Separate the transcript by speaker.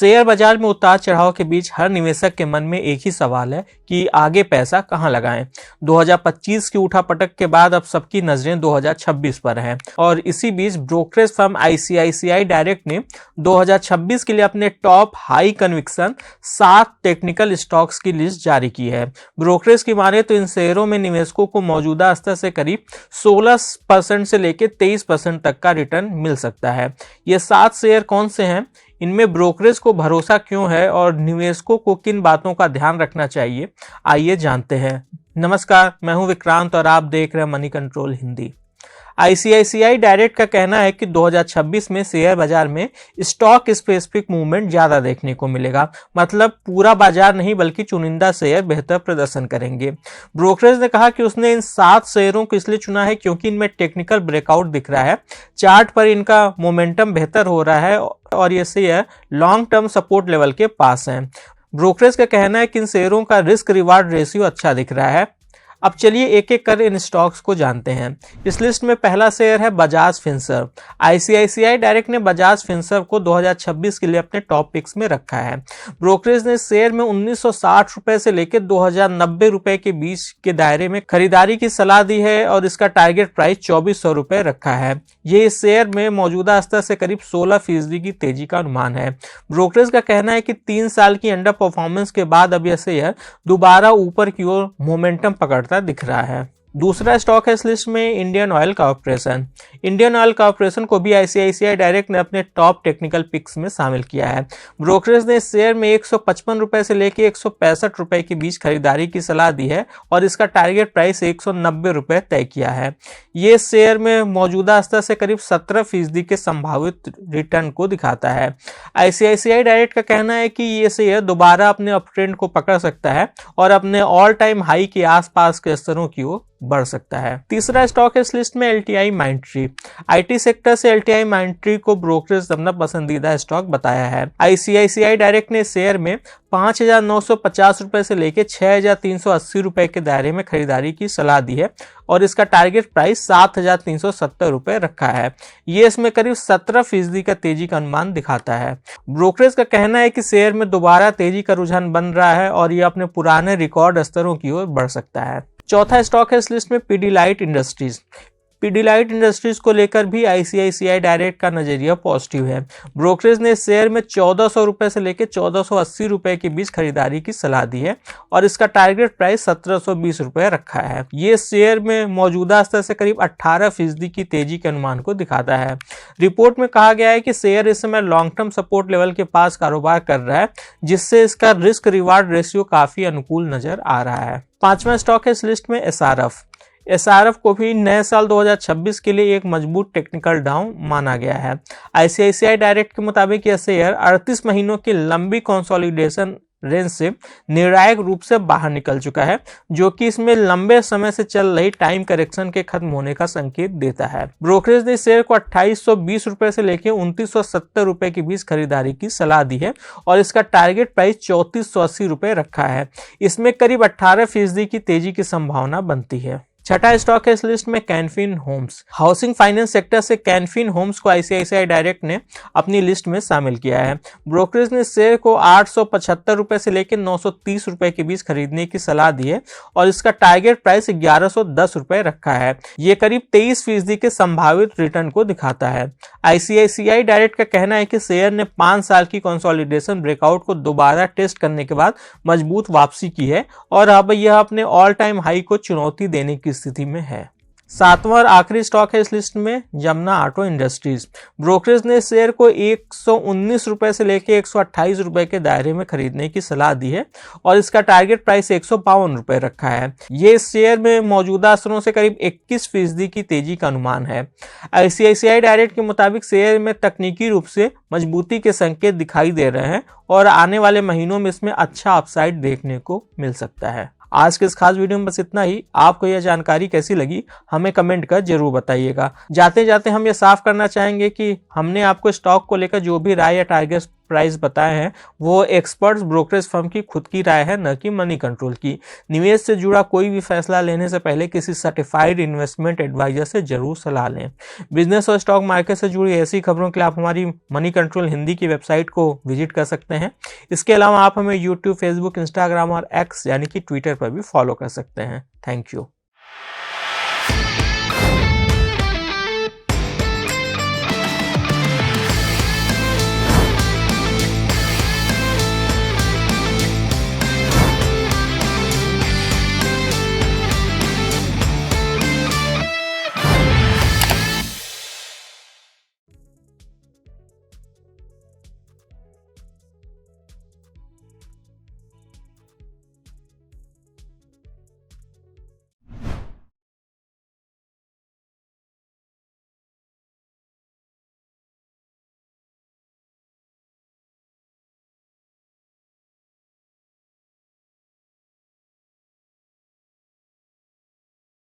Speaker 1: Share बाजार में उतार चढ़ाव के बीच हर निवेशक के मन में एक ही सवाल है कि आगे पैसा कहां लगाएं। 2025 की उठापटक के बाद अब सबकी नजरें 2026 पर हैं और इसी बीच ब्रोकरेज फर्म आईसीआईसीआई डायरेक्ट ने 2026 के लिए अपने top high conviction 7 technical stocks की लिस्ट जारी की है। ब्रोकरेज की माने तो इन शेयरों में निवेशकों को मौजूदा स्तर से करीब 16% से लेकर 23% तक का रिटर्न मिल सकता है। ये 7 शेयर कौन से हैं, इनमें ब्रोकरेज को भरोसा क्यों है और निवेशकों को किन बातों का ध्यान रखना चाहिए, आइए जानते हैं। नमस्कार, मैं हूं विक्रांत और आप देख रहे हैं money control Hindi. ICICI direct का कहना है कि 2026 में शेयर बाजार में स्टॉक स्पेसिफिक मूवमेंट ज्यादा देखने को मिलेगा। मतलब पूरा बाजार नहीं बल्कि चुनिंदा शेयर बेहतर प्रदर्शन करेंगे। ब्रोकरेज ने कहा कि उसने इन 7 शेयरों को इसलिए चुना है क्योंकि इनमें टेक्निकल ब्रेकआउट दिख रहा है, चार्ट पर इनका मोमेंटम बेहतर हो रहा है और ये share long term support level के पास हैं। ब्रोकरेज का कहना है कि इन शेयरों का रिस्क रिवार्ड रेशियो अच्छा दिख रहा है। अब चलिए एक एक कर इन स्टॉक्स को जानते हैं। इस लिस्ट में पहला शेयर है बजाज फिनसर्व। आईसीआईसीआई डायरेक्ट ने बजाज फिनसर्व को 2026 के लिए अपने टॉप पिक्स में रखा है। ब्रोकरेज ने शेयर में 1960 रुपए से लेकर 2090 रुपए के बीच के दायरे में खरीदारी की सलाह दी है और इसका टारगेट प्राइस 2400 रुपए रखा है। ये इस शेयर में मौजूदा स्तर से करीब 16% की तेजी का अनुमान है। ब्रोकरेज का कहना है कि 3 साल की अंडर परफॉर्मेंस के बाद अब यह शेयर दोबारा ऊपर की ओर मोमेंटम पकड़ता दिख रहा है। दूसरा स्टॉक है इस लिस्ट में Indian oil corporation. Indian oil corporation को भी आईसीआईसीआई डायरेक्ट ने अपने टॉप टेक्निकल पिक्स में शामिल किया है। ब्रोकरेज ने इस शेयर में 155 रुपए से लेकर 165 रुपए के बीच खरीदारी की सलाह दी है और इसका टारगेट प्राइस 190 रुपए तय किया है। ये शेयर में मौजूदा स्तर से करीब 17% के संभावित रिटर्न को दिखाता है। आईसीआईसीआई डायरेक्ट का कहना है कि ये शेयर दोबारा अपने अपट्रेंड को पकड़ सकता है और अपने ऑल टाइम हाई के आसपास के स्तरों की ओर बढ़ सकता है। तीसरा स्टॉक है इस लिस्ट में एलटीआई माइंडट्री। आईटी सेक्टर से एलटीआई माइंडट्री को ब्रोकरेज अपना पसंदीदा स्टॉक बताया है। आईसीआईसीआई डायरेक्ट ने शेयर में 5,950 रुपए से लेकर 6,380 रुपए के दायरे में खरीदारी की सलाह दी है और इसका टारगेट प्राइस 7,370 रुपए रखा है। ये इसमें करीब 17% का तेजी का अनुमान दिखाता है। ब्रोकरेज का कहना है कि शेयर में दोबारा तेजी का रुझान बन रहा है और ये अपने पुराने रिकॉर्ड स्तरों की ओर बढ़ सकता है। चौथा स्टॉक है इस लिस्ट में पीडीलाइट इंडस्ट्रीज। पीडीलाइट इंडस्ट्रीज को लेकर भी आईसीआईसीआई डायरेक्ट का नजरिया पॉजिटिव है। ब्रोकरेज ने शेयर में 1400 रुपए से लेकर 1480 रुपए के बीच खरीदारी की सलाह दी है और इसका टारगेट प्राइस 1720 रुपए रखा है। ये शेयर में मौजूदा स्तर से करीब 18% की तेजी के अनुमान को दिखाता है। रिपोर्ट में कहा गया है कि शेयर इस समय लॉन्ग टर्म सपोर्ट लेवल के पास कारोबार कर रहा है, जिससे इसका रिस्क रिवार्ड रेशियो काफी अनुकूल नजर आ रहा है। पांचवा स्टॉक है इस लिस्ट में एसआरएफ। एसआरएफ को भी नए साल 2026 के लिए एक मजबूत टेक्निकल डाउन माना गया है। आईसीआईसीआई डायरेक्ट के मुताबिक यह शेयर 38 महीनों की लंबी कंसोलिडेशन रेंज से निर्णायक रूप से बाहर निकल चुका है, जो कि इसमें लंबे समय से चल रही टाइम करेक्शन के खत्म होने का संकेत देता है। ब्रोकरेज ने शेयर को 2820 रुपए से लेकर 2970 रुपए के बीच खरीदारी की सलाह दी है और इसका टारगेट प्राइस 3480 रुपए रखा है। इसमें करीब 18% की तेजी की संभावना बनती है। छठा स्टॉक है इस लिस्ट में Canfin Homes. Housing finance sector से कैनफिन होम्स को आईसीआईसीआई डायरेक्ट ने अपनी लिस्ट में शामिल किया है। ब्रोकरेज ने शेयर को 875 रुपए से लेकर 930 रुपए के बीच खरीदने की सलाह दी है और इसका टारगेट प्राइस 1110 रुपए रखा है। ये करीब 23% के संभावित रिटर्न को दिखाता है। आईसीआईसीआई डायरेक्ट का कहना है कि शेयर ने 5 साल की कंसोलिडेशन ब्रेकआउट को दोबारा टेस्ट करने के बाद मजबूत वापसी की है और अब यह अपने ऑल टाइम हाई को चुनौती देने की स्थिति में है। सातवां और आखिरी स्टॉक है इस लिस्ट में जमुना ऑटो इंडस्ट्रीज। ब्रोकरेज ने शेयर को 119 रुपए से लेकर 128 रुपए के दायरे में खरीदने की सलाह दी है और इसका टारगेट प्राइस 152 रुपए रखा है। ये शेयर में मौजूदा स्तरों से करीब 21% की तेजी का अनुमान है। आईसीआईसीआई डायरेक्ट के मुताबिक शेयर में तकनीकी रूप से मजबूती के संकेत दिखाई दे रहे हैं और आने वाले महीनों में इसमें अच्छा अपसाइड देखने को मिल सकता है। आज के इस खास वीडियो में बस इतना ही। आपको यह जानकारी कैसी लगी हमें कमेंट कर जरूर बताइएगा। जाते जाते हम ये साफ करना चाहेंगे कि हमने आपको स्टॉक को लेकर जो भी राय या टारगेट प्राइस बताए हैं वो एक्सपर्ट्स ब्रोकरेज फर्म की खुद की राय है, न कि मनी कंट्रोल की। निवेश से जुड़ा कोई भी फैसला लेने से पहले किसी सर्टिफाइड इन्वेस्टमेंट एडवाइजर से जरूर सलाह लें। बिजनेस और स्टॉक मार्केट से जुड़ी ऐसी खबरों के लिए आप हमारी मनी कंट्रोल हिंदी की वेबसाइट को विजिट कर सकते हैं। इसके अलावा आप हमें यूट्यूब, फेसबुक, इंस्टाग्राम और एक्स यानी कि ट्विटर पर भी फॉलो कर सकते हैं। Thank you.